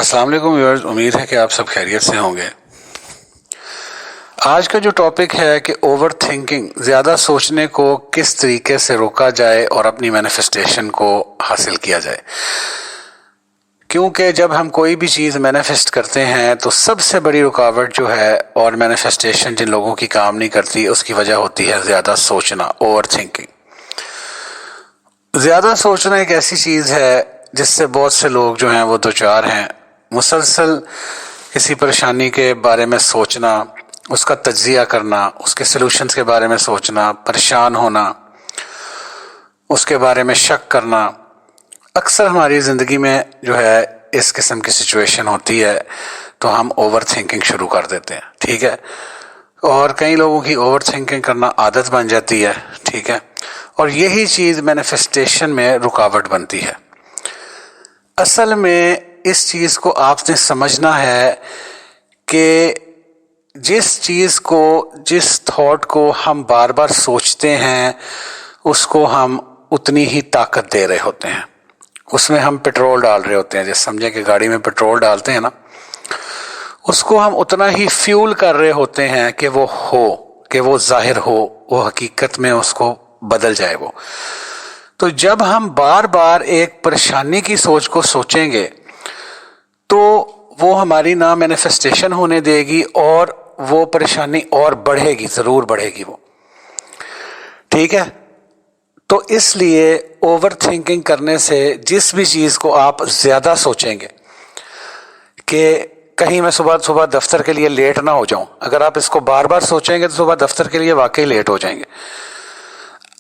السلام علیکم ویورز، امید ہے کہ آپ سب خیریت سے ہوں گے۔ آج کا جو ٹاپک ہے کہ اوور تھنکنگ، زیادہ سوچنے کو کس طریقے سے روکا جائے اور اپنی مینیفیسٹیشن کو حاصل کیا جائے۔ کیونکہ جب ہم کوئی بھی چیز مینیفیسٹ کرتے ہیں تو سب سے بڑی رکاوٹ جو ہے اور مینیفیسٹیشن جن لوگوں کی کام نہیں کرتی، اس کی وجہ ہوتی ہے زیادہ سوچنا، اوور تھنکنگ۔ زیادہ سوچنا ایک ایسی چیز ہے جس سے بہت سے لوگ جو ہیں وہ دوچار ہیں۔ مسلسل کسی پریشانی کے بارے میں سوچنا، اس کا تجزیہ کرنا، اس کے سلوشنز کے بارے میں سوچنا، پریشان ہونا، اس کے بارے میں شک کرنا، اکثر ہماری زندگی میں جو ہے اس قسم کی سچویشن ہوتی ہے تو ہم اوور تھنکنگ شروع کر دیتے ہیں، ٹھیک ہے۔ اور کئی لوگوں کی اوور تھنکنگ کرنا عادت بن جاتی ہے، ٹھیک ہے، اور یہی چیز مینیفیسٹیشن میں رکاوٹ بنتی ہے۔ اصل میں اس چیز کو آپ نے سمجھنا ہے کہ جس چیز کو، جس تھاٹ کو ہم بار بار سوچتے ہیں، اس کو ہم اتنی ہی طاقت دے رہے ہوتے ہیں، اس میں ہم پٹرول ڈال رہے ہوتے ہیں۔ جیسے سمجھیں کہ گاڑی میں پٹرول ڈالتے ہیں نا، اس کو ہم اتنا ہی فیول کر رہے ہوتے ہیں کہ وہ ہو، کہ وہ ظاہر ہو، وہ حقیقت میں اس کو بدل جائے وہ۔ تو جب ہم بار بار ایک پریشانی کی سوچ کو سوچیں گے تو وہ ہماری نہ مینیفیسٹیشن ہونے دے گی اور وہ پریشانی اور بڑھے گی، ضرور بڑھے گی وہ، ٹھیک ہے۔ تو اس لیے اوور تھنکنگ کرنے سے جس بھی چیز کو آپ زیادہ سوچیں گے کہ کہیں میں صبح دفتر کے لیے لیٹ نہ ہو جاؤں، اگر آپ اس کو بار بار سوچیں گے تو صبح دفتر کے لیے واقعی لیٹ ہو جائیں گے۔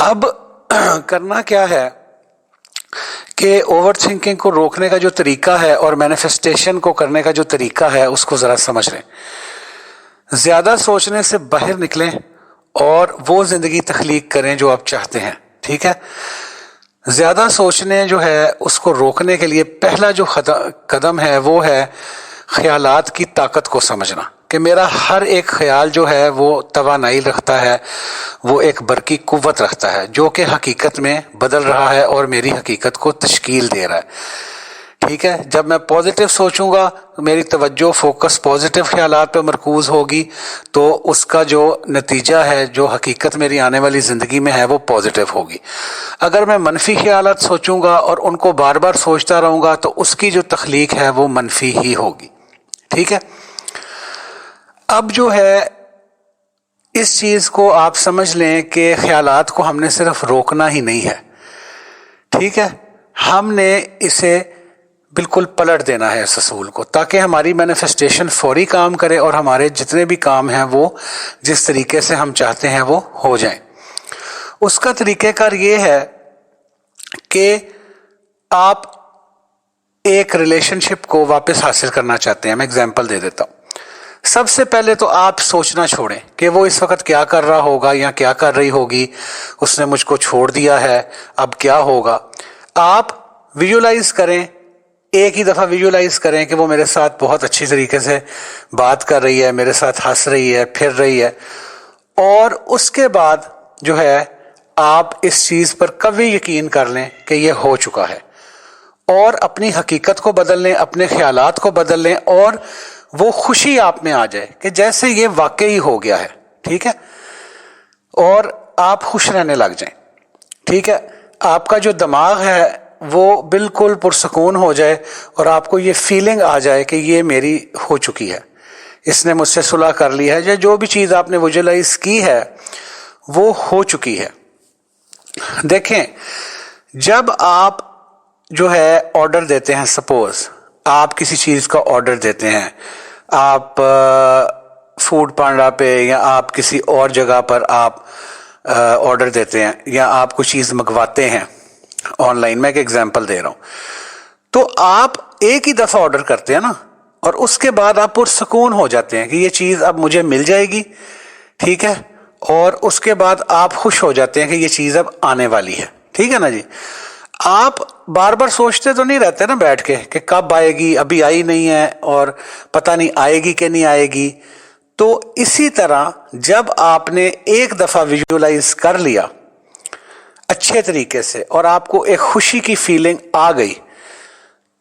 اب کرنا کیا ہے کہ اوور تھنکنگ کو روکنے کا جو طریقہ ہے اور مینیفیسٹیشن کو کرنے کا جو طریقہ ہے اس کو ذرا سمجھ لیں۔ زیادہ سوچنے سے باہر نکلیں اور وہ زندگی تخلیق کریں جو آپ چاہتے ہیں، ٹھیک ہے۔ زیادہ سوچنے جو ہے اس کو روکنے کے لیے پہلا جو قدم ہے وہ ہے خیالات کی طاقت کو سمجھنا، کہ میرا ہر ایک خیال جو ہے وہ توانائی رکھتا ہے، وہ ایک برقی قوت رکھتا ہے جو کہ حقیقت میں بدل رہا ہے اور میری حقیقت کو تشکیل دے رہا ہے، ٹھیک ہے۔ جب میں پازیٹیو سوچوں گا، میری توجہ، فوکس پازیٹیو خیالات پہ مرکوز ہوگی تو اس کا جو نتیجہ ہے، جو حقیقت میری آنے والی زندگی میں ہے، وہ پازیٹیو ہوگی۔ اگر میں منفی خیالات سوچوں گا اور ان کو بار بار سوچتا رہوں گا تو اس کی جو تخلیق ہے وہ منفی ہی ہوگی، ٹھیک ہے۔ اب جو ہے اس چیز کو آپ سمجھ لیں کہ خیالات کو ہم نے صرف روکنا ہی نہیں ہے، ٹھیک ہے، ہم نے اسے بالکل پلٹ دینا ہے اس اصول کو، تاکہ ہماری مینیفیسٹیشن فوری کام کرے اور ہمارے جتنے بھی کام ہیں وہ جس طریقے سے ہم چاہتے ہیں وہ ہو جائیں۔ اس کا طریقہ کار یہ ہے کہ آپ ایک ریلیشن شپ کو واپس حاصل کرنا چاہتے ہیں۔ میں اگزامپل دے دیتا ہوں۔ سب سے پہلے تو آپ سوچنا چھوڑیں کہ وہ اس وقت کیا کر رہا ہوگا یا کیا کر رہی ہوگی، اس نے مجھ کو چھوڑ دیا ہے، اب کیا ہوگا۔ آپ ویژولائز کریں، ایک ہی دفعہ ویژولائز کریں کہ وہ میرے ساتھ بہت اچھی طریقے سے بات کر رہی ہے، میرے ساتھ ہنس رہی ہے، پھر رہی ہے، اور اس کے بعد جو ہے آپ اس چیز پر کبھی یقین کر لیں کہ یہ ہو چکا ہے، اور اپنی حقیقت کو بدل لیں، اپنے خیالات کو بدل لیں، اور وہ خوشی آپ میں آ جائے کہ جیسے یہ واقعی ہو گیا ہے، ٹھیک ہے، اور آپ خوش رہنے لگ جائیں، ٹھیک ہے۔ آپ کا جو دماغ ہے وہ بالکل پرسکون ہو جائے اور آپ کو یہ فیلنگ آ جائے کہ یہ میری ہو چکی ہے، اس نے مجھ سے صلح کر لی ہے، یا جو بھی چیز آپ نے ویژولائز کی ہے وہ ہو چکی ہے۔ دیکھیں، جب آپ جو ہے آرڈر دیتے ہیں، سپوز آپ کسی چیز کا آرڈر دیتے ہیں، آپ فوڈ پانڈا پہ یا آپ کسی اور جگہ پر آپ آرڈر دیتے ہیں، یا آپ کوئی چیز منگواتے ہیں آن لائن، میں ایک ایگزامپل دے رہا ہوں، تو آپ ایک ہی دفعہ آرڈر کرتے ہیں نا، اور اس کے بعد آپ پرسکون ہو جاتے ہیں کہ یہ چیز اب مجھے مل جائے گی، ٹھیک ہے، اور اس کے بعد آپ خوش ہو جاتے ہیں کہ یہ چیز اب آنے والی ہے، ٹھیک ہے نا جی۔ آپ بار بار سوچتے تو نہیں رہتے نا بیٹھ کے کہ کب آئے گی، ابھی آئی نہیں ہے اور پتہ نہیں آئے گی کہ نہیں آئے گی۔ تو اسی طرح جب آپ نے ایک دفعہ ویژولائز کر لیا اچھے طریقے سے اور آپ کو ایک خوشی کی فیلنگ آ گئی،